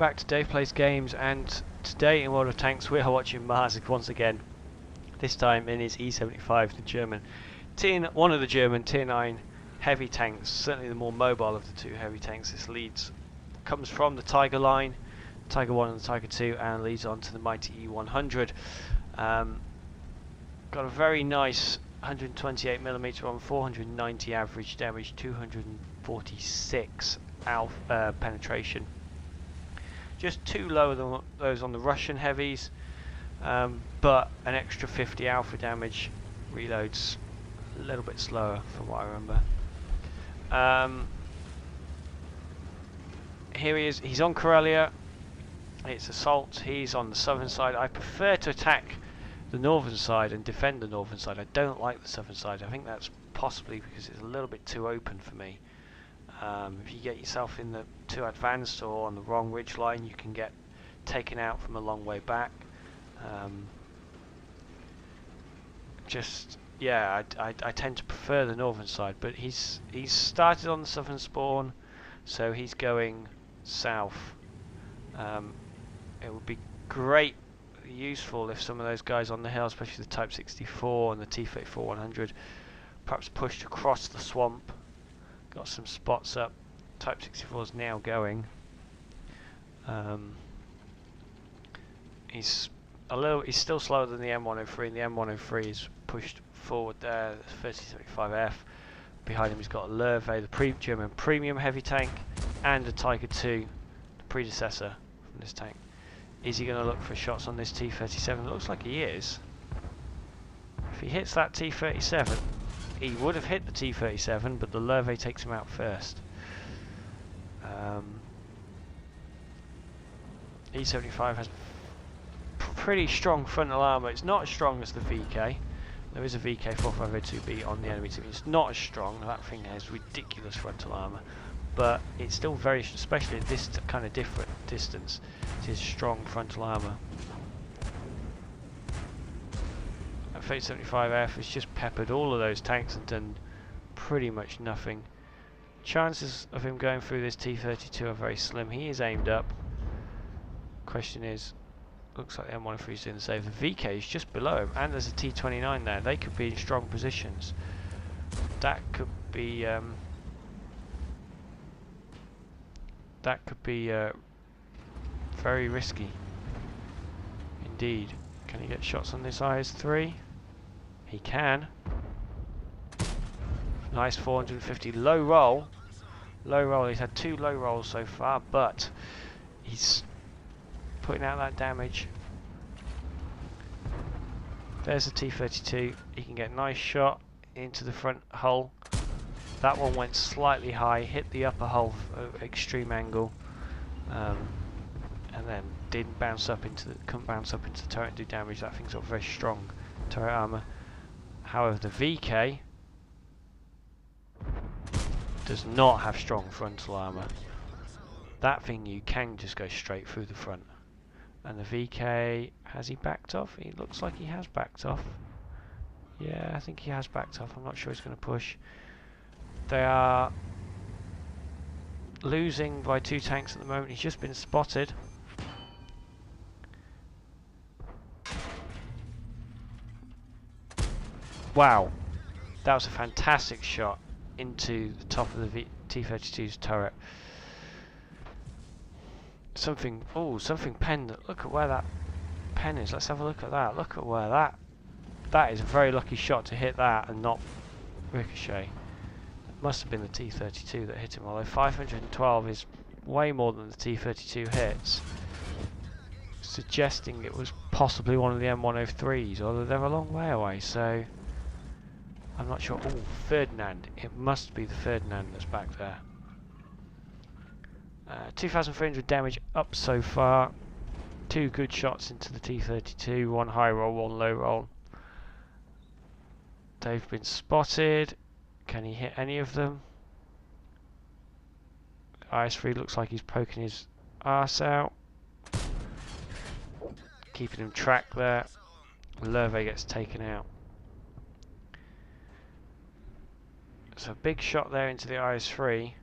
back to Dave Plays Games, and today in World of Tanks we are watching Marz once again. This time in his E75, the German, one of the German Tier 9 heavy tanks, certainly the more mobile of the two heavy tanks. This comes from the Tiger line, Tiger 1 and the Tiger 2, and leads on to the mighty E100. Got a very nice 128mm on 490 average damage, 246 penetration. Just too low than those on the Russian heavies, but an extra 50 alpha damage. Reloads a little bit slower from what I remember. Here he is. He's on Karelia. It's assault. He's on the southern side. I prefer to attack the northern side and defend the northern side. I don't like the southern side. I think that's possibly because it's a little bit too open for me. If you get yourself in the too advanced or on the wrong ridge line, you can get taken out from a long way back. I tend to prefer the northern side, but he's started on the southern spawn, so he's going south. It would be great, useful if some of those guys on the hill, especially the Type 64 and the T-34-100, perhaps pushed across the swamp. Got some spots up. Type 64 is now going. He's still slower than the M103, and the M103 is pushed forward there. The 3075F. Behind him he's got a Löwe, the German premium heavy tank, and a Tiger 2, the predecessor from this tank. Is he going to look for shots on this T-37? It looks like he is. If he hits that T-37, he would have hit the T-37, but the Löwe takes him out first. E75 has pretty strong frontal armour. It's not as strong as the VK. There is a VK4502B on the enemy team. It's not as strong. That thing has ridiculous frontal armour, but it's still very, especially at this kind of different distance, it is strong frontal armour. 3075F has just peppered all of those tanks and done pretty much nothing. Chances of him going through this T-32 are very slim. He is aimed up. Question is, looks like the M103 is doing the same. The VK is just below him, and there's a T-29 there. They could be in strong positions. That could be very risky indeed. Can he get shots on this IS-3? He can. Nice 450 low roll. Low roll. He's had 2 low rolls so far, but he's putting out that damage. There's the T-32. He can get a nice shot into the front hull. That one went slightly high, hit the upper hull at extreme angle, and then couldn't bounce up into the turret and do damage. That thing's got very strong turret armor. However, the VK does not have strong frontal armor. That thing you can just go straight through the front. And the VK, has he backed off? He looks like he has backed off. Yeah, I think he has backed off. I'm not sure he's going to push. They are losing by 2 tanks at the moment. He's just been spotted. Wow, that was a fantastic shot into the top of the T-32's turret. Something penned. Look at where that pen is. Let's have a look at that. Look at where that is a very lucky shot to hit that and not ricochet. It must have been the T-32 that hit him, although 512 is way more than the T-32 hits, suggesting it was possibly one of the M103s, although they're a long way away, so I'm not sure. Oh, Ferdinand. It must be the Ferdinand that's back there. 2,300 damage up so far. 2 good shots into the T-32. 1 high roll, 1 low roll. They've been spotted. Can he hit any of them? IS-3 looks like he's poking his arse out. Keeping him tracked there. Löwe gets taken out. So a big shot there into the IS-3.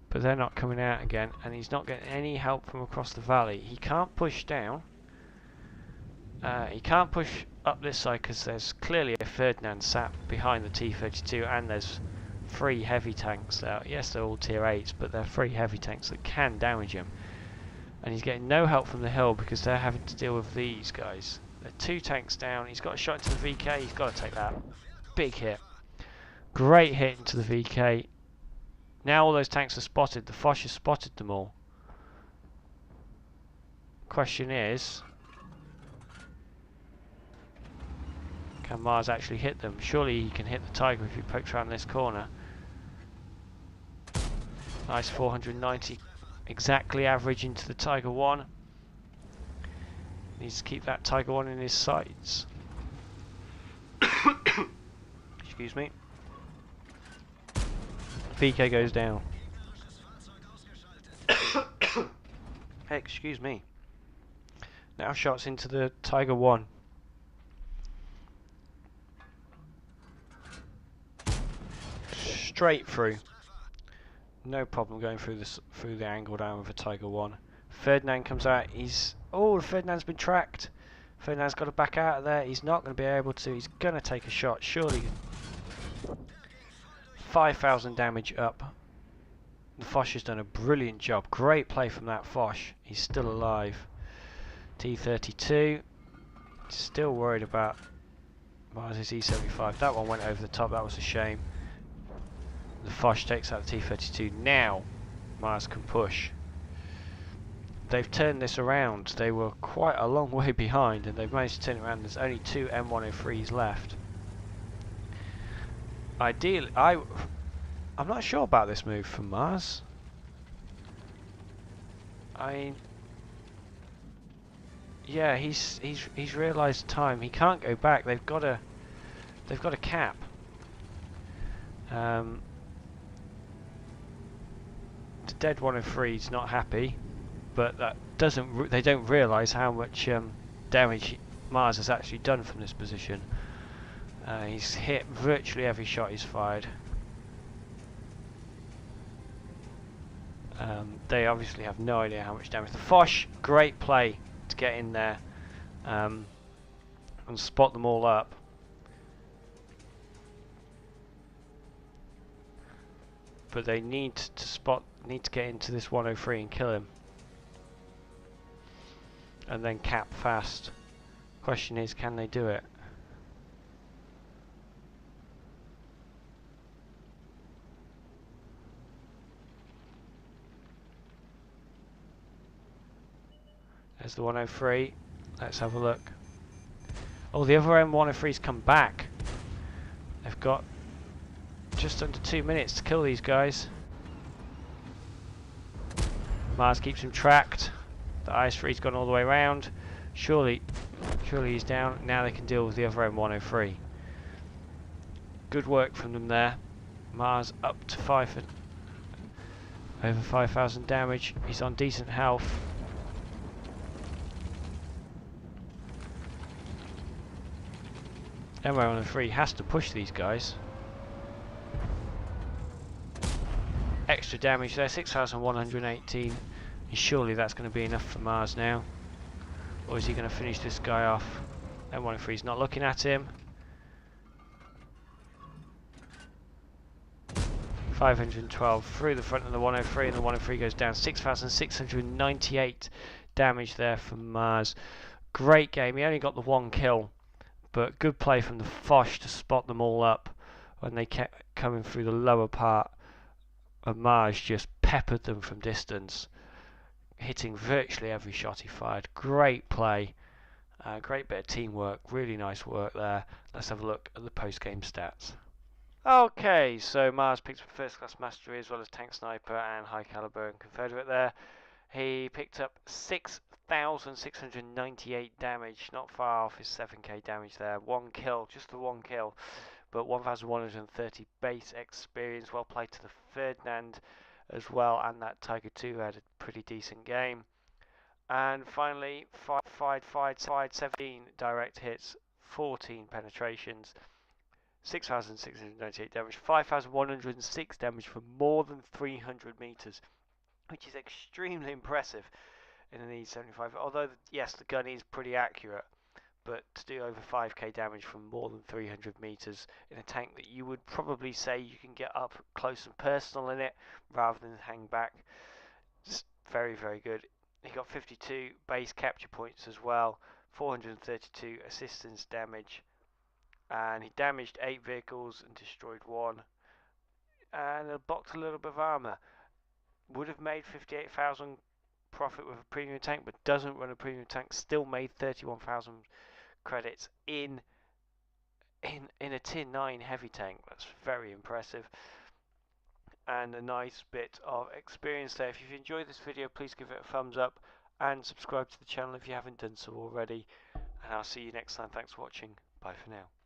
but they're not coming out again, and he's not getting any help from across the valley. He can't push down. He can't push up this side because there's clearly a Ferdinand sat behind the T-32, and there's 3 heavy tanks there. Yes, they're all tier 8s, but they're 3 heavy tanks that can damage him. And he's getting no help from the hill because they're having to deal with these guys. They're 2 tanks down. He's got a shot into the VK. He's got to take that. Big hit. Great hit into the VK. Now all those tanks are spotted. The Foch has spotted them all. Question is, can Marz actually hit them? Surely he can hit the Tiger if he pokes around this corner. Nice 490. Exactly average into the Tiger 1. Needs to keep that Tiger 1 in his sights. Excuse me. VK goes down. Excuse me. Now shots into the Tiger 1. Straight through. No problem going through the angle down with a Tiger 1. Ferdinand comes out. Ferdinand's been tracked. Ferdinand's got to back out of there. He's not going to be able to. He's going to take a shot. Surely. 5,000 damage up. The Foch has done a brilliant job. Great play from that Foch. He's still alive. T-32. Still worried about Marz's E75. That one went over the top. That was a shame. The Foch takes out the T-32. Now Marz can push. They've turned this around. They were quite a long way behind, and they've managed to turn it around. There's only 2 M103s left. Ideally, I'm not sure about this move from Marz. Yeah, he's realised time. He can't go back. They've got a cap. The dead 103 is not happy, but that doesn't. They don't realise how much damage Marz has actually done from this position. He's hit virtually every shot he's fired. They obviously have no idea how much damage. The Foch, great play to get in there and spot them all up. But they need to get into this 103 and kill him, and then cap fast. Question is, can they do it? There's the 103. Let's have a look. Oh, the other M103's come back. They've got just under 2 minutes to kill these guys. Marz keeps him tracked. The IS-3's gone all the way around. Surely he's down. Now they can deal with the other M103. Good work from them there. Marz up to over 5,000 damage. He's on decent health. M103 has to push these guys. Extra damage there, 6,118. And surely that's going to be enough for Marz now. Or is he going to finish this guy off? M103's not looking at him. 512 through the front of the 103, and the 103 goes down. 6,698 damage there from Marz. Great game. He only got the 1 kill, but good play from the Foch to spot them all up when they kept coming through the lower part. And Marz just peppered them from distance, hitting virtually every shot he fired. Great play, great bit of teamwork, really nice work there. Let's have a look at the post-game stats. Okay, so Marz picked up first class mastery as well as tank sniper and high caliber and Confederate there. He picked up 6,698 damage, not far off his 7k damage there. 1 kill, just the 1 kill. But 1,130 base experience. Well played to the Ferdinand as well, and that Tiger 2 had a pretty decent game. And finally, fired 17 direct hits, 14 penetrations, 6,698 damage, 5,106 damage for more than 300 meters, which is extremely impressive in an E75. Although, yes, the gun is pretty accurate, but to do over 5k damage from more than 300 meters in a tank that you would probably say you can get up close and personal in it rather than hang back, it's very, very good. He got 52 base capture points as well, 432 assistance damage, and he damaged 8 vehicles and destroyed 1, and blocked a little bit of armour. Would have made 58,000 profit with a premium tank, but doesn't run a premium tank. Still made 31,000 credits in a tier 9 heavy tank. That's very impressive, and a nice bit of experience there. If you've enjoyed this video, please give it a thumbs up and subscribe to the channel if you haven't done so already, and I'll see you next time. Thanks for watching. Bye for now.